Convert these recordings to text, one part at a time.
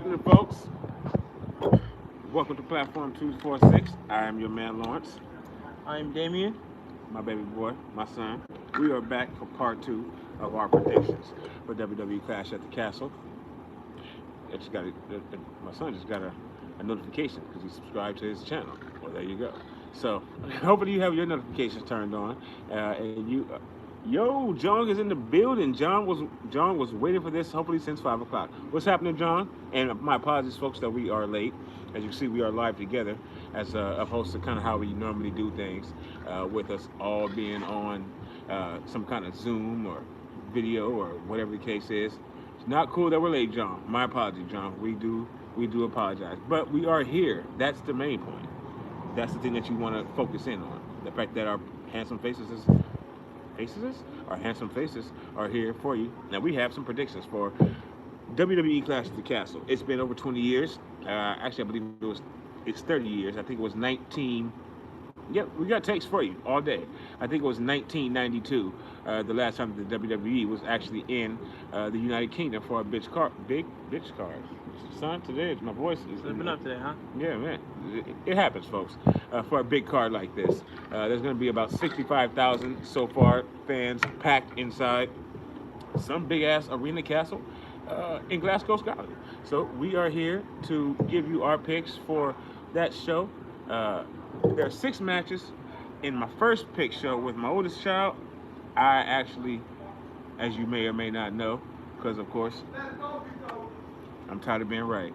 happening, folks? Welcome to Platform 246. I am your man, Lawrence, I'm Damien. my baby boy, my son. We are back for part two of our predictions for WWE Clash at the Castle. My son just got a notification because he subscribed to his channel. Well, there you go. So, hopefully you have your notifications turned on, yo, John is in the building. John was waiting for this hopefully since 5 o'clock. What's happening, John? And my apologies, folks, that we are late. As you see, we are live together as opposed to kind of how we normally do things, with us all being on some kind of Zoom or video or whatever the case is. It's not cool that we're late, John. My apologies, John. We do apologize, but we are here. That's the main point. That's the thing that you want to focus in on. The fact that our handsome faces are here for you. Now we have some predictions for WWE Clash at the Castle. It's been over 20 years. Actually, I believe it's 30 years. I think it was 19. Yep, we got takes for you all day. I think it was 1992, the last time the WWE was actually in the United Kingdom for a big bitch card. Son, today my voice is. Living up today, huh? Yeah, man. It happens, folks. For a big card like this, there's going to be about 65,000 so far fans packed inside some big ass arena castle in Glasgow, Scotland. So we are here to give you our picks for that show. There are 6 matches. In my first pick show with my oldest child, I actually, as you may or may not know, because of course I'm tired of being right,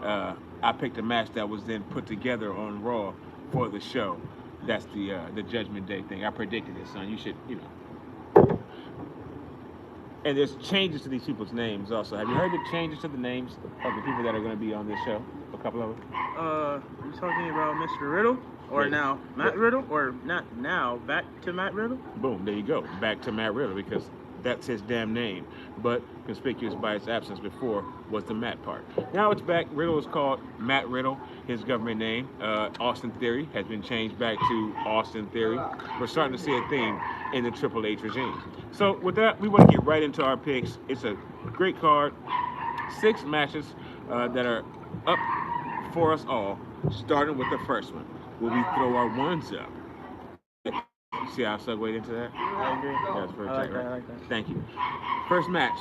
I picked a match that was then put together on Raw for the show. That's the Judgment Day thing. I predicted it, son. You should, And there's changes to these people's names also. Have you heard the changes to the names of the people that are going to be on this show? A couple of them. You talking about Mr. Riddle? Or Yeah. now Matt Riddle? Or not now, back to Matt Riddle? Boom, there you go. Back to Matt Riddle, because that's his damn name. But conspicuous by its absence before was the Matt part. Now it's back. Riddle is called Matt Riddle, his government name. Austin Theory has been changed back to Austin Theory. We're starting to see a theme in the Triple H regime. So with that, we want to get right into our picks. It's a great card. 6 matches that are up for us all, starting with the first one, where we throw our ones up. You see how I segued into that? I agree. That's very I like tight, that, right? I like that. Thank you. First match,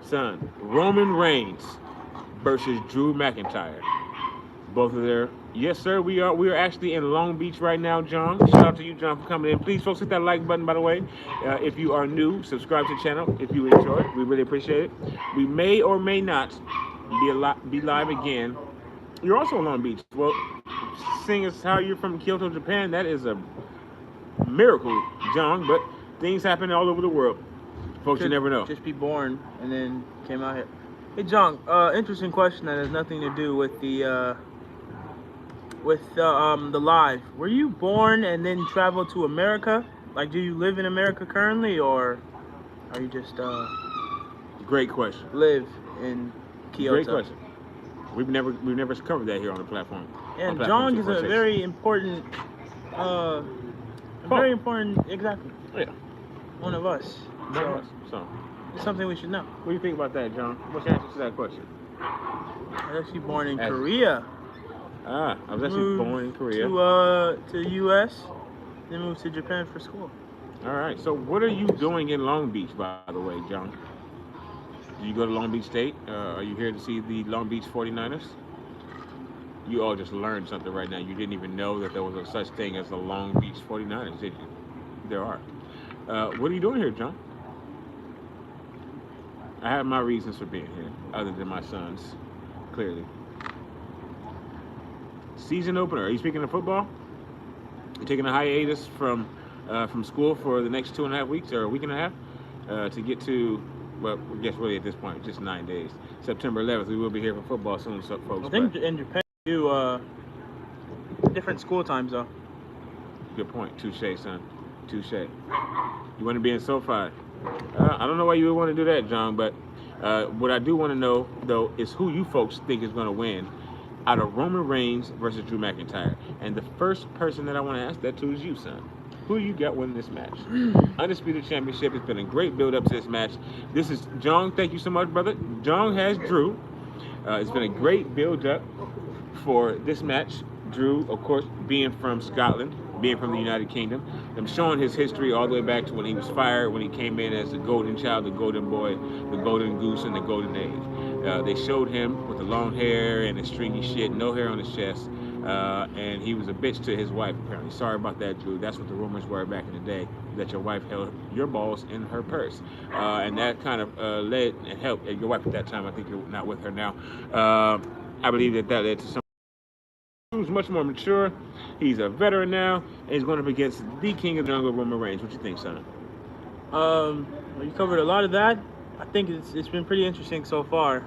son, Roman Reigns versus Drew McIntyre. Both of their, yes sir, we are actually in Long Beach right now, John. Shout out to you, John, for coming in. Please, folks, hit that like button, by the way. If you are new, subscribe to the channel. If you enjoy it, we really appreciate it. We may or may not be live again. You're also in Long Beach. Well, seeing as how you're from Kyoto, Japan, that is a miracle, John, but things happen all over the world. Folks, you never know. Just be born and then came out here. Hey, John, interesting question that has nothing to do with the live. Were you born and then traveled to America? Like, do you live in America currently, or are you just Great question. live in Kyoto? Great question. We've never covered that here on the platform. And on John Platform is a 246. very important, exactly, Yeah. one of us. So So, it's something we should know. what do you think about that, John? What's your answer to that question? I was actually born in As- Korea. I was actually Moved born in Korea. To U.S., then moved to Japan for school. All right. So, what are you doing in Long Beach, by the way, John? Do you go to Long Beach State? Are you here to see the Long Beach 49ers? You all just learned something right now. You didn't even know that there was a such thing as the Long Beach 49ers, did you? There are. What are you doing here, John? I have my reasons for being here, other than my son's, clearly. Season opener. Are you speaking of football? You taking a hiatus from school for the next 2.5 weeks or a week and a half to get to, well, I guess really at this point, just 9 days. September 11th, we will be here for football soon, so folks. I think in Japan you do different school times though. Good point. Touche, son. Touche. You want to be in SoFi? I don't know why you would want to do that, John, but what I do want to know, though, is who you folks think is going to win out of Roman Reigns versus Drew McIntyre. And the first person that I want to ask that to is you, son. Who you got winning this match? Undisputed Championship. It's been a great build up to this match. This is John. Thank you so much, brother. John has Drew. It's been a great build-up for this match. Drew, of course, being from Scotland, being from the United Kingdom, them showing his history all the way back to when he was fired, when he came in as the golden child, the golden boy, the golden goose, and the golden age. They showed him with the long hair and the stringy shit, no hair on his chest, and he was a bitch to his wife, apparently. Sorry about that, Drew. That's what the rumors were back in the day, that your wife held your balls in her purse. And that kind of led and helped your wife at that time. I think you're not with her now. I believe that led to some. Who's much more mature. He's a veteran now, and he's going up against the king of the jungle, Roman Reigns. What you think, son? You covered a lot of that. I think it's been pretty interesting so far.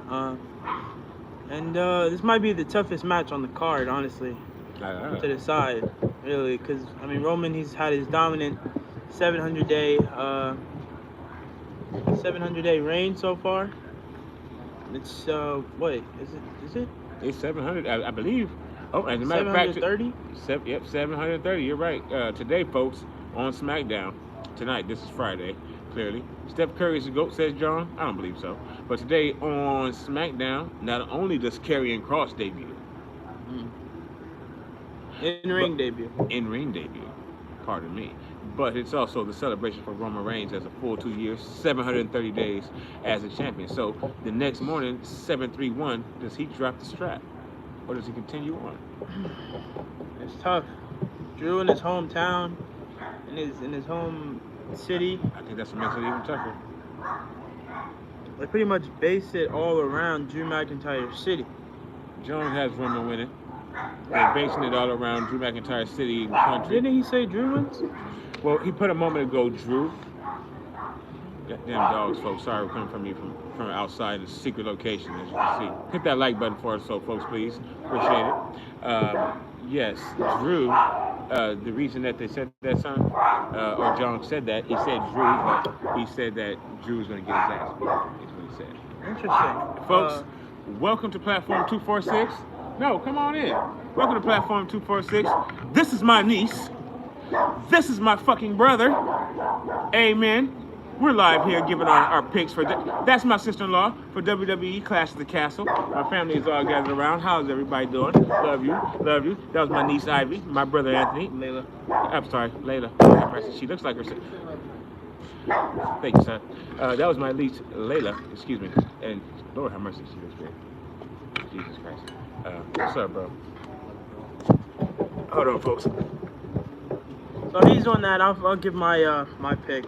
And this might be the toughest match on the card, honestly, to decide, really, because I mean Roman, he's had his dominant 700 day reign so far. It's wait, is it? It's 700, I believe. Oh, as a matter of fact, 730. Yep, 730. You're right. Today, folks, on SmackDown tonight. This is Friday. Clearly, Steph Curry is the GOAT, says John. I don't believe so. But today on SmackDown, not only does Karrion Kross debut, in-ring debut. In-ring debut. Pardon me. But it's also the celebration for Roman Reigns as a full 2 years, 730 days as a champion. So the next morning, 731, does he drop the strap? Or does he continue on? It's tough. Drew in his hometown, in his home city. I think that's what makes it even tougher. They pretty much base it all around Drew McIntyre's city. Jones has Roman winning. They're basing it all around Drew McIntyre's city and country. Didn't he say Drew wins? Well, he put a moment ago, Drew. Goddamn dogs, folks. Sorry, we're coming from you from outside the secret location, as you can see. Hit that like button for us, so folks, please. Appreciate it. Yes, Drew. The reason that they said that, son, or John said that, he said Drew, but he said that Drew was going to get his ass beat. Is what he said. Interesting, Folks. Welcome to Platform 246. No, come on in. Welcome to Platform 246. This is my niece. This is my fucking brother. Amen. We're live here giving our picks for that's my sister-in-law for WWE Clash of the Castle. My family is all gathered around. How's everybody doing? Love you, love you. That was my niece Ivy, my brother Anthony. Layla. I'm sorry, Layla. She looks like her sister. Thank you, son. That was my niece Layla. Excuse me. And Lord have mercy, she looks great. Jesus Christ. What's up, bro? Hold on, folks. So he's doing that. I'll give my my pick.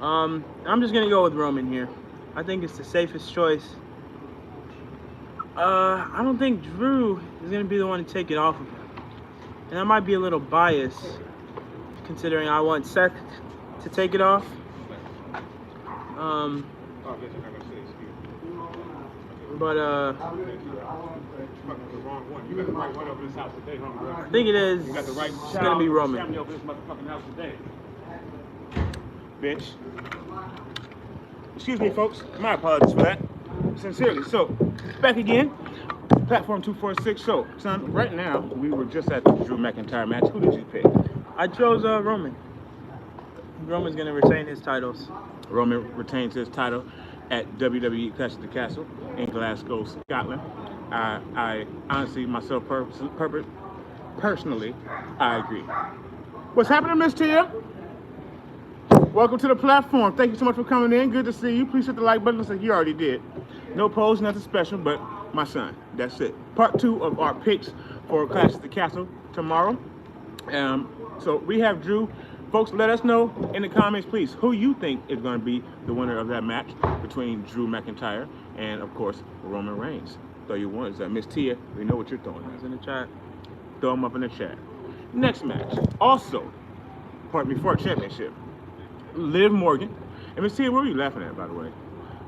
I'm just gonna go with Roman here. I think it's the safest choice. I don't think Drew is gonna be the one to take it off of him, and I might be a little biased, considering I want Seth to take it off. But I think it is. It's gonna be Roman. Bitch. Excuse me, folks. My apologies for that. Sincerely. So, back again. Platform 246. So, son, right now, we were just at the Drew McIntyre match. Who did you pick? I chose Roman. Roman's going to retain his titles. Roman retains his title at WWE Clash of the Castle in Glasgow, Scotland. I honestly, myself, personally, I agree. What's happening, Miss Tia? Welcome to the platform. Thank you so much for coming in. Good to see you. Please hit the like button. Looks like you already did. No polls, nothing special, but my son. That's it. Part 2 of our picks for Clash of the Castle tomorrow. So we have Drew. Folks, let us know in the comments, please, who you think is going to be the winner of that match between Drew McIntyre and, of course, Roman Reigns. Throw your ones. Miss Tia, we know what you're throwing. It's in the chat. Throw them up in the chat. Next match. Also, part before championship. Liv Morgan. And Miss Tia, what were you laughing at, by the way?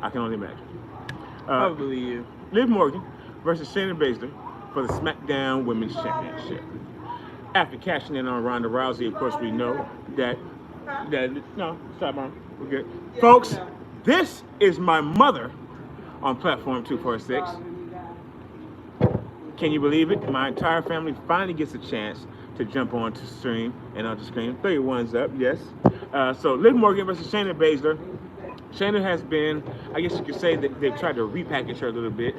I can only imagine. Probably you. Liv Morgan versus Shayna Baszler for the SmackDown Women's Championship. After cashing in on Ronda Rousey, of course, we know that no, stop, Mom. We're good. Folks, this is my mother on Platform 246. Can you believe it? My entire family finally gets a chance to jump on to stream and on the screen. Throw your ones up, yes. So Liv Morgan versus Shayna Baszler. Shayna has been, I guess you could say that they've tried to repackage her a little bit,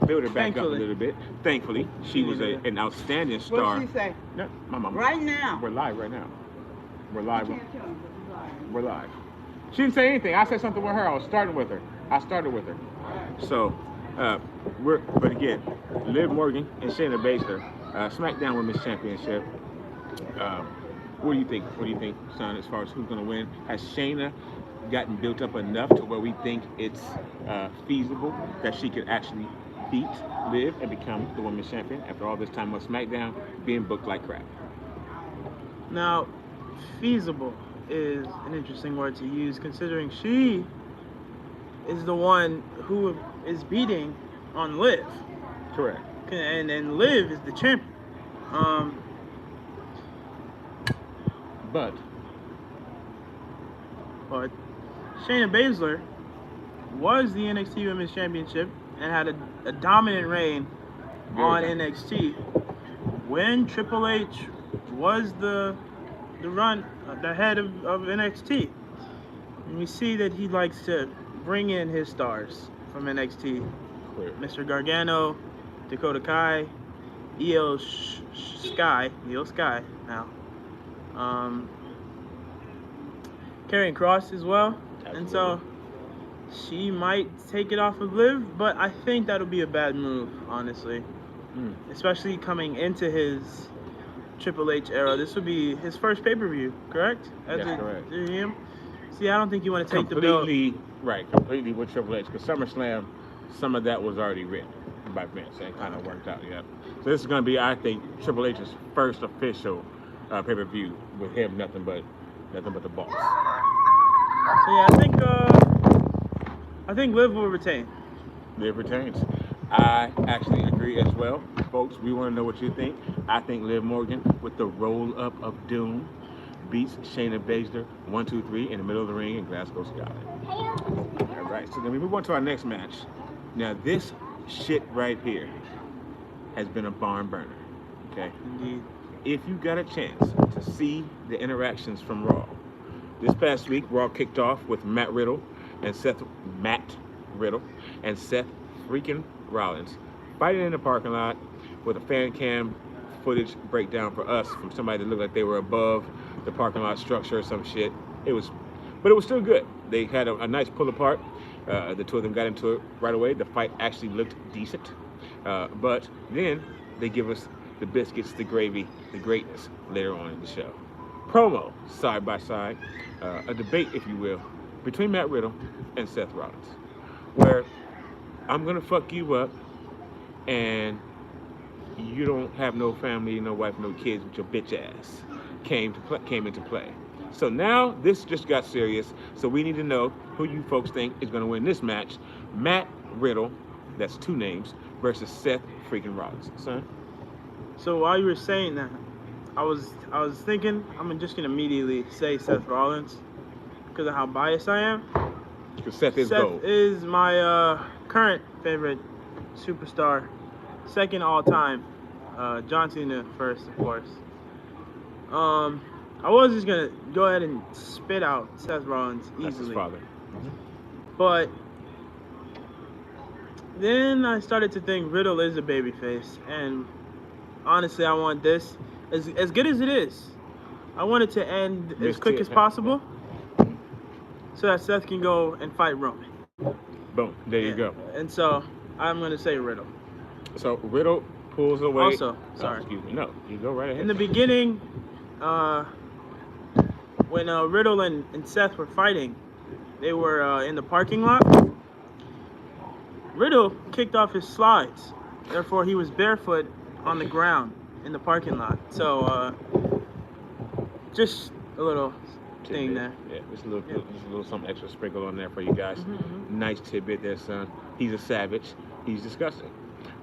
build her back up a Thankfully. little bit. Thankfully, she was an outstanding star. What she say? No, my mama. Right now. We're live right now. We're live. You can't tell me, but you're lying. We're live. She didn't say anything. I said something with her. I was starting with her. I started with her. So, but again, Liv Morgan and Shayna Baszler, SmackDown Women's Championship. What do you think? What do you think, son, as far as who's going to win? Has Shayna gotten built up enough to where we think it's feasible that she could actually beat Liv and become the women's champion after all this time on SmackDown being booked like crap? Now, feasible is an interesting word to use, considering she is the one who is beating on Liv. Correct. And Liv is the champion. But Shayna Baszler was the NXT Women's Championship and had a dominant reign on NXT when Triple H was the head of NXT. And we see that he likes to bring in his stars from NXT. clear. Mr. Gargano, Dakota Kai, Io Sky now. Karrion Kross as well. Absolutely. And so she might take it off of Liv, but I think that'll be a bad move, honestly. Especially coming into his Triple H era. This would be his first pay-per-view, correct? That's correct. See, I don't think you want to take the belt. Completely with Triple H, because SummerSlam, some of that was already written by Vince, and it kind of worked out, yeah. So this is going to be, I think, Triple H's first official pay-per-view with him, nothing but the boss. So yeah, I think Liv will retain. Liv retains. I actually agree as well. Folks, we want to know what you think. I think Liv Morgan, with the roll-up of Doom, beats Shayna Baszler 1, 2, 3 in the middle of the ring in Glasgow, Scotland. All right, so then we move on to our next match. Now, this shit right here has been a barn burner, okay? Indeed. If you got a chance to see the interactions from Raw, this past week, Raw kicked off with Matt Riddle and Seth freaking Rollins fighting in the parking lot with a fan cam footage breakdown for us from somebody that looked like they were above the parking lot structure or some shit. But it was still good. They had a nice pull apart. The two of them got into it right away. The fight actually looked decent. But then they give us the biscuits, the gravy, the greatness later on in the show. Promo, side by side, a debate, if you will, between Matt Riddle and Seth Rollins, where I'm gonna fuck you up, and you don't have no family, no wife, no kids, with your bitch ass came into play. So now this just got serious. So we need to know who you folks think is gonna win this match: Matt Riddle, that's two names, versus Seth freaking Rollins. Son. So while you were saying that, I was thinking I'm just gonna immediately say Seth Rollins because of how biased I am. Because Seth is Seth gold. is my current favorite superstar, second all time. John Cena first, of course. I was just gonna go ahead and spit out Seth Rollins easily. That's his father. But then I started to think Riddle is a babyface, and honestly, I want this, as good as it is, I want it to end as quick as possible, so that Seth can go and fight Roman. Boom. There you go. And so I'm gonna say Riddle. So Riddle pulls away. Also, sorry. Excuse me. No, you go right ahead. In the beginning, when Riddle and Seth were fighting, they were in the parking lot. Riddle kicked off his slides, therefore he was barefoot on the ground in the parking lot. So just a little thing there. Yeah, just a little something extra sprinkled on there for you guys. Nice tidbit there, son. He's a savage. He's disgusting.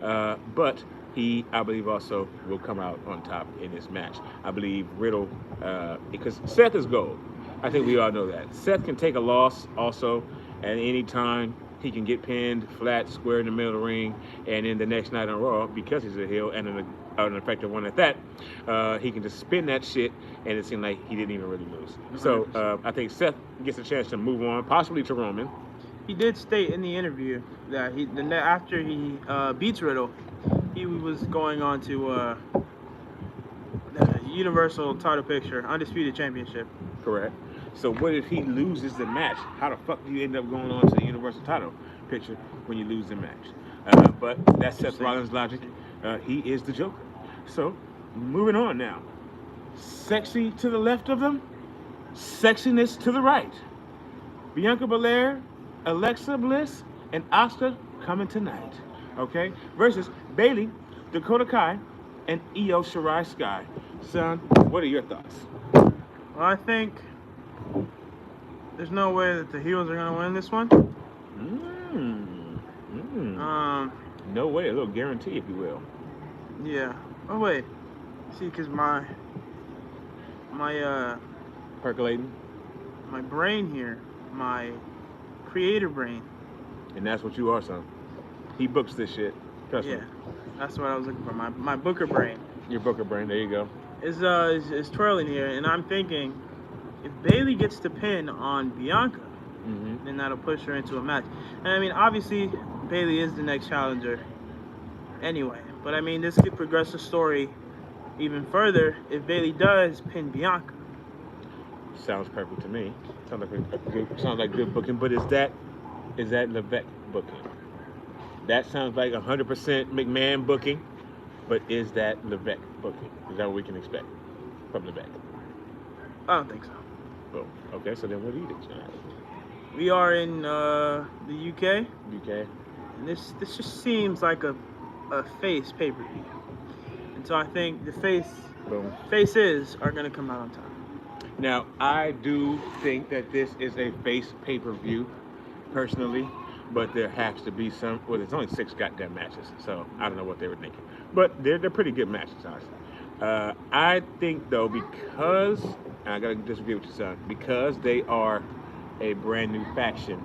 But he, I believe, also will come out on top in this match. I believe Riddle, because Seth is gold. I think we all know that. Seth can take a loss also at any time. He can get pinned flat, square in the middle of the ring, and then the next night on Raw, because he's a heel and an effective one at that. He can just spin that shit, and it seemed like he didn't even really lose. So I think Seth gets a chance to move on, possibly to Roman. He did state in the interview that after he beats Riddle, he was going on to the Universal title picture, Undisputed Championship. Correct. So what if he loses the match? How the fuck do you end up going on to the Universal title picture when you lose the match? But that's Seth Rollins' logic. He is the Joker. So moving on now. Sexy to the left of them, sexiness to the right. Bianca Belair, Alexa Bliss, and Asuka coming tonight. Okay? Versus Bayley, Dakota Kai, and Io Shirai Sky. Son, what are your thoughts? Well, I think there's no way that the heels are gonna win this one. No way, a little guarantee, if you will. Yeah. Oh wait. See, cause my Percolating. My brain here, my creator brain. And that's what you are, son. He books this shit. Trust me. That's what I was looking for. My Booker brain. Your Booker brain. There you go. Is twirling here, and I'm thinking, if Bayley gets the pin on Bianca, then that'll push her into a match. And I mean, obviously, Bayley is the next challenger. Anyway, but I mean, this could progress the story even further if Bayley does pin Bianca. Sounds perfect to me. Sounds like good booking. But is that Levesque booking? That sounds like 100% McMahon booking. But is that Levesque booking? Is that what we can expect from Levesque? I don't think so. Boom. Okay, so then what do you think, John? We are in the UK. UK. And this just seems like a face pay-per-view. And so I think the faces are going to come out on top. Now, I do think that this is a face pay-per-view, personally, but there has to be some. Well, there's only 6 goddamn matches, so I don't know what they were thinking. But they're pretty good matches, honestly. I think though, because and I gotta disagree with you, son, because they are a brand new faction,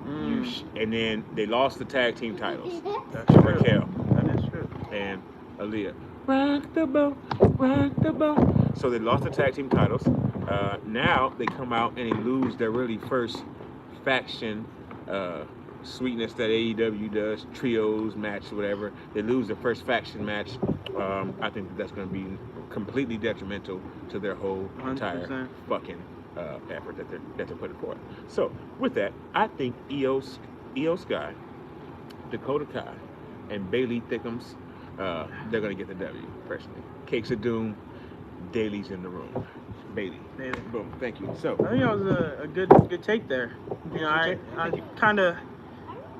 and then they lost the tag team titles. That's true. Raquel. That is true. And Aaliyah. Rock the boat, rock the boat. So they lost the tag team titles. Now they come out and they lose their really first faction sweetness that AEW does, trios match, whatever. They lose their first faction match. I think that's going to be completely detrimental to their whole 100%. entire fucking effort that they're putting forth. So with that, I think Io Sky, Dakota Kai, and Bayley Thickums, they're going to get the W, personally. Cakes of Doom, Daly's in the room. Bayley. Boom. Thank you. So I think that was a good take there. You know, I kind of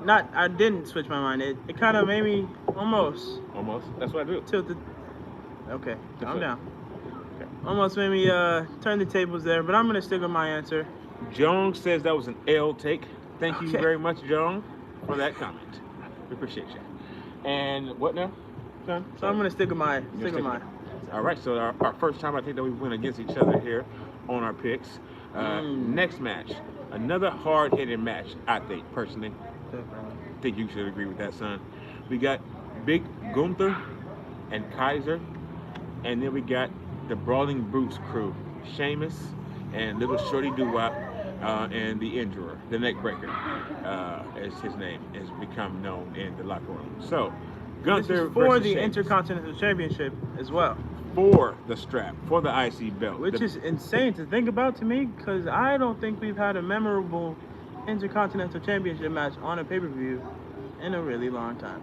I didn't switch my mind. It kind of made me almost. That's what I do. Tilted. Okay, calm down. Okay. Almost made me turn the tables there, but I'm gonna stick with my answer. Joan says that was an L take. Thank you very much, Joan, for that comment. We appreciate you. And what now, son? So I'm gonna stick with my All right, so our first time I think that we went against each other here on our picks. Next match, another hard-hitting match, I think, personally. I think you should agree with that, son. We got Big Gunther and Kaiser, and then we got the Brawling Brutes crew, Sheamus and Little Shorty Doo-Wop, and the Injurer, the Neckbreaker, as his name has become known in the locker room. So, Gunther this is for the Sheamus. Intercontinental Championship as well. For the strap, for the IC belt. Which is insane to think about to me, because I don't think we've had a memorable Intercontinental Championship match on a pay-per-view in a really long time.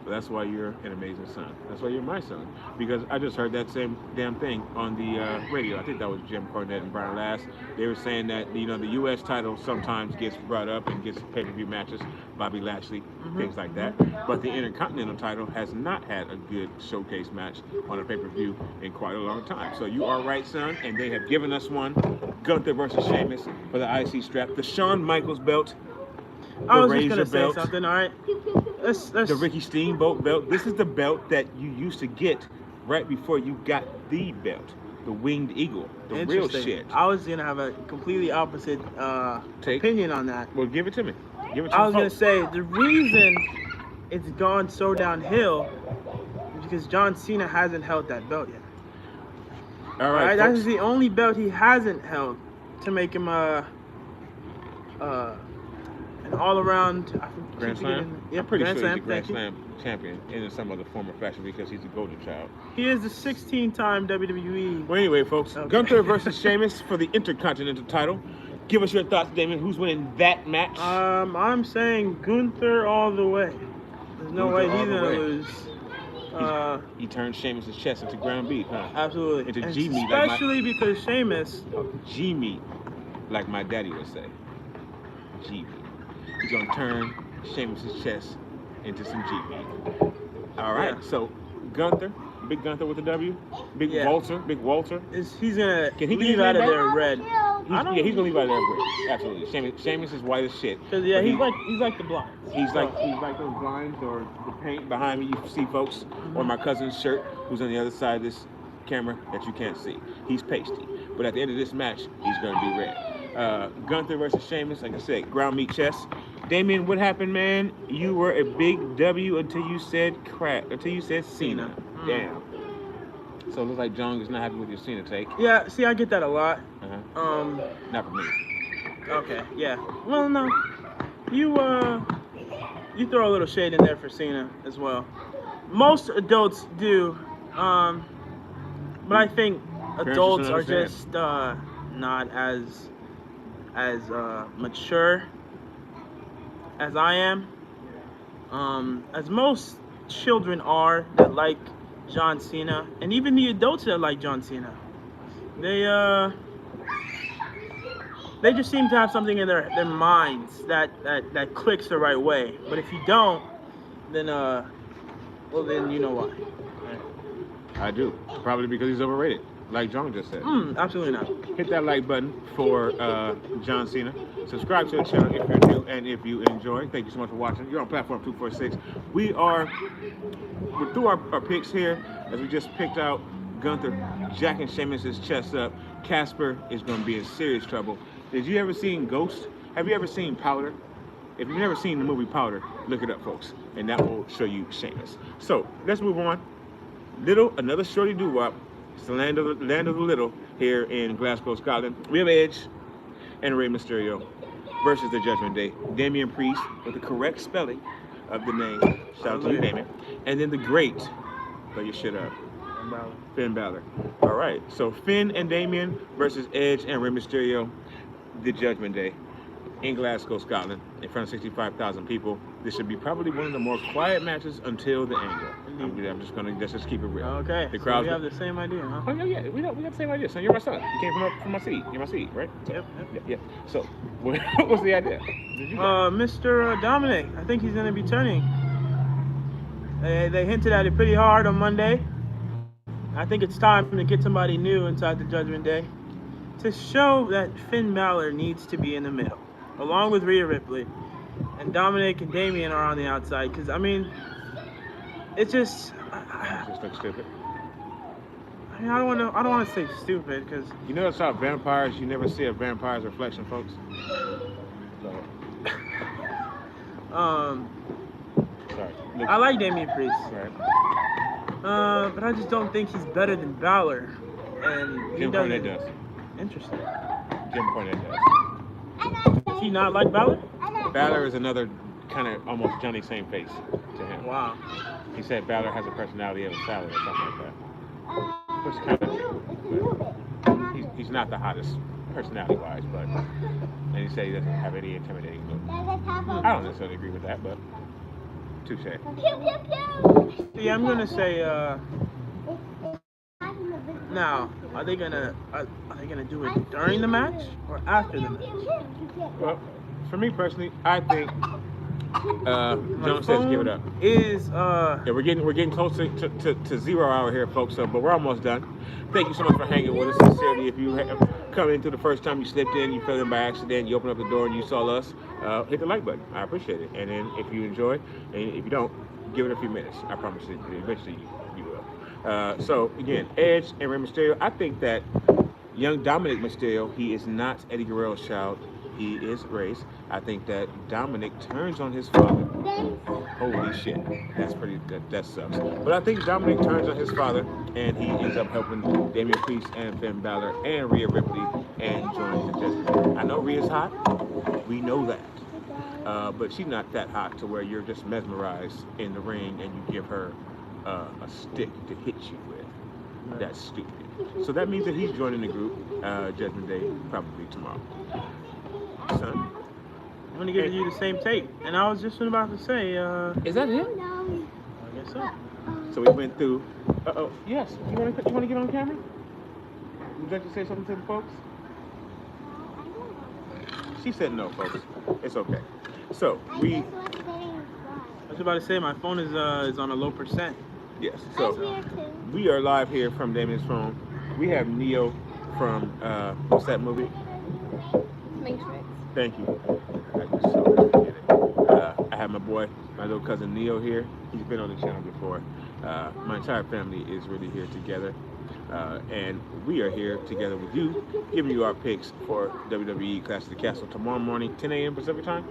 But that's why you're an amazing son. That's why you're my son. Because I just heard that same damn thing on the radio. I think that was Jim Cornette and Brian Last. They were saying that, you know, the U.S. title sometimes gets brought up and gets pay-per-view matches, Bobby Lashley, things like that. But the Intercontinental title has not had a good showcase match on a pay-per-view in quite a long time. So you are right, son. And they have given us one. Gunther versus Sheamus for the IC strap. The Shawn Michaels belt. I was Razor just gonna belt, say something. All right, let's the Ricky Steamboat belt. This is the belt that you used to get right before you got the belt, the Winged Eagle, the real shit. I was gonna have a completely opposite opinion on that. Well, give it to me. Give it to me. I was gonna say the reason it's gone so downhill is because John Cena hasn't held that belt yet. All right, That is the only belt he hasn't held to make him an all-around Grand Slam? Yep, I'm pretty Grand sure Slam, he's a Grand Slam champion in some other form or fashion because he's a golden child. He is the 16-time WWE. Well, anyway, folks, Okay. Gunther versus Sheamus for the Intercontinental title. Give us your thoughts, Damien. Who's winning that match? I'm saying Gunther all the way. There's no way he's gonna lose. He turned Sheamus' chest into ground beef, huh? Absolutely. Into G-meat. Especially because Sheamus. G-meat, like my daddy would say. G-meat. He's gonna turn Sheamus' chest into some G-meat. All right, so Gunther, Big Gunther with the W, Big Walter. He's gonna leave out of there red. He's gonna leave out of there red. Absolutely. Sheamus is white as shit. Cause he's like the blinds. He's like those blinds or the paint behind me you see, folks, or my cousin's shirt who's on the other side of this camera that you can't see. He's pasty, but at the end of this match, he's gonna be red. Gunther versus Sheamus, like I said, ground meat chest. Damien, what happened, man? You were a big W until you said Cena. Damn. So it looks like John is not happy with your Cena take. Yeah, see, I get that a lot. Not for me. Okay, yeah. Well, no. You throw a little shade in there for Cena as well. Most adults do. But I think adults are just not as mature as I am. As most children are that like John Cena, and even the adults that like John Cena, they just seem to have something in their minds that clicks the right way. But if you don't, then then you know why. I do. Probably because he's overrated, like John just said. Absolutely not. Hit that like button for John Cena. Subscribe to the channel if you're new and if you enjoy. Thank you so much for watching. You're on platform 246. We're through our picks here as we just picked out Gunther jacking Sheamus' chest up. Casper is going to be in serious trouble. Did you ever seen Ghost? Have you ever seen Powder? If you've never seen the movie Powder, look it up, folks, and that will show you Sheamus. So let's move on. Another shorty doo-wop. It's the land of the little here in Glasgow, Scotland. We have Edge and Rey Mysterio versus the Judgment Day. Damian Priest with the correct spelling of the name. Shout out to you, Damien. And then the great, throw your shit up, Finn Balor. All right, so Finn and Damian versus Edge and Rey Mysterio, the Judgment Day in Glasgow, Scotland, in front of 65,000 people. This should be probably one of the more quiet matches until the angle. I'm just gonna just keep it real. Okay. The crowd. So we have the same idea, huh? Oh yeah, we got the same idea. So you're my son. You came from my city. You're my city, right? Yep. So what was the idea? Mr. Dominic, I think he's gonna be turning. They hinted at it pretty hard on Monday. I think it's time to get somebody new inside the Judgment Day to show that Finn Balor needs to be in the middle, along with Rhea Ripley, and Dominic and Damian are on the outside. Because I mean, it just looks stupid. I mean, I don't want to say stupid because you know it's how vampires. You never see a vampire's reflection, folks. Sorry. I like Damian Priest. Right. But I just don't think he's better than Balor. And Jim Cornette does. Interesting. Jim Cornette does. Does he not like Balor? Balor is another kind of almost Johnny same face to him. Wow. He said Balor has a personality of a salad or something like that. Which kind of true. He's not the hottest personality-wise, but and he said he doesn't have any intimidating look. I don't necessarily agree with that, but touche. Yeah, I'm gonna say. Now, are they gonna do it during the match or after the match? Well, for me personally, I think Jones says give it up. Yeah, we're getting close to 0 hour here, folks. But we're almost done. Thank you so much for hanging with us. Sincerely, if you have come into the first time, you slipped in, you fell in by accident, you opened up the door and you saw us, hit the like button. I appreciate it. And then if you enjoy, and if you don't, give it a few minutes. I promise you, eventually you will. So again, Edge and Rey Mysterio. I think that young Dominic Mysterio, he is not Eddie Guerrero's child. he is race. I think that Dominic turns on his father. Holy shit, that sucks. But I think Dominic turns on his father, and he ends up helping Damian Priest and Finn Balor and Rhea Ripley and joins the Judgment Day. I know Rhea's hot. We know that. But she's not that hot to where you're just mesmerized in the ring and you give her a stick to hit you with. That's stupid. So that means that he's joining the group, Judgment Day, probably tomorrow. Son? I'm gonna give you the same take. And I was just about to say, is that it? I guess so. So we went through. Yes. You want to get on camera? Would you like to say something to the folks? She said no, folks. It's okay. So we. I was about to say my phone is on a low percent. Yes. So we are live here from Damien's phone. We have Neo from what's that movie? Matrix. Thank you. I just so appreciate it. I have my boy, my little cousin Neo here. He's been on the channel before. My entire family is really here together. And we are here together with you, giving you our picks for WWE Clash of the Castle tomorrow morning, 10 a.m. Pacific time.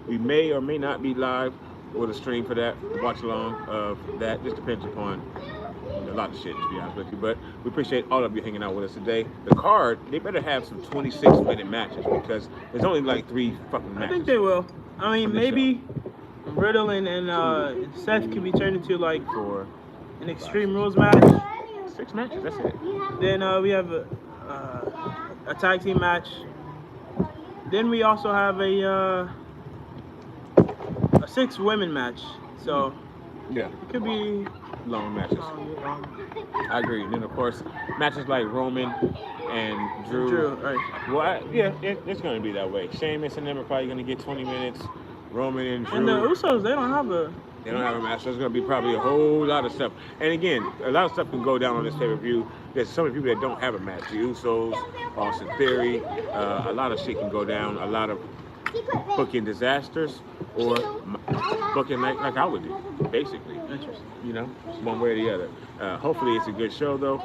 We may or may not be live with a stream for that, watch along of that. Just depends upon a lot of shit, to be honest with you. But we appreciate all of you hanging out with us today. The card, they better have some 26-minute matches because there's only like 3 fucking matches. I think they will. I mean, maybe Riddle and Seth can be turned into like an Extreme Rules match. 6 matches, that's it. Then we have a tag team match. Then we also have a 6 women match. So yeah, it could be long matches. I agree. And then of course matches like Roman and Drew. Right. Well, it's going to be that way. Sheamus and them are probably going to get 20 minutes. Roman and Drew. And the Usos, they don't have a match. So there's going to be probably a whole lot of stuff. And again, a lot of stuff can go down on this pay-per-view. There's so many people that don't have a match. The Usos, Austin Theory, a lot of shit can go down. A lot of booking disasters or booking like I would do, basically. Interesting. You know, one way or the other. Hopefully it's a good show, though.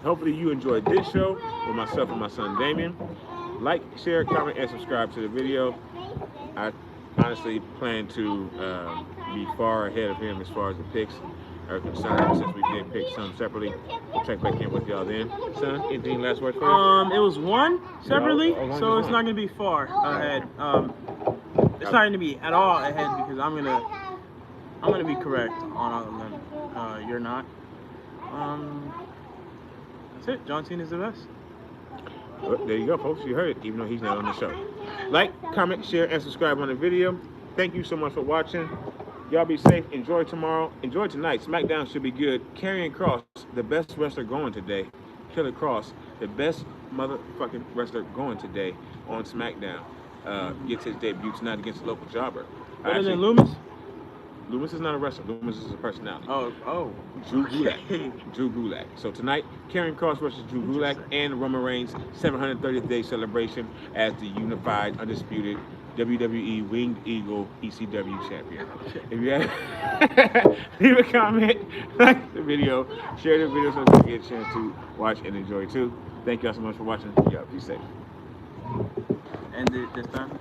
Hopefully you enjoyed this show with myself and my son Damien. Like, share, comment, and subscribe to the video. I honestly plan to be far ahead of him as far as the picks are concerned, since we did pick some separately. We'll check back in with y'all then. Son, anything last word for you? It was one separately, so it's not gonna be far ahead. It's not gonna be at all ahead because I'm gonna be correct on all of them. You're not. That's it. John Cena's the best. Well, there you go, folks. You heard it, even though he's not on the show. Like, comment, share, and subscribe on the video. Thank you so much for watching. Y'all be safe. Enjoy tomorrow. Enjoy tonight. SmackDown should be good. Karrion Kross, the best wrestler going today. Killer Kross, the best motherfucking wrestler going today on SmackDown. Gets his debut tonight against a local jobber. Better than Loomis? Loomis is not a wrestler. Loomis is a personality. Oh. Drew Gulak. Drew Gulak. So tonight, Karrion Kross versus Drew Gulak and Roman Reigns' 730th day celebration as the unified, undisputed WWE Winged Eagle ECW champion. If you have, leave a comment, like the video, share the video so you can get a chance to watch and enjoy too. Thank y'all so much for watching. Y'all be safe. End it this time.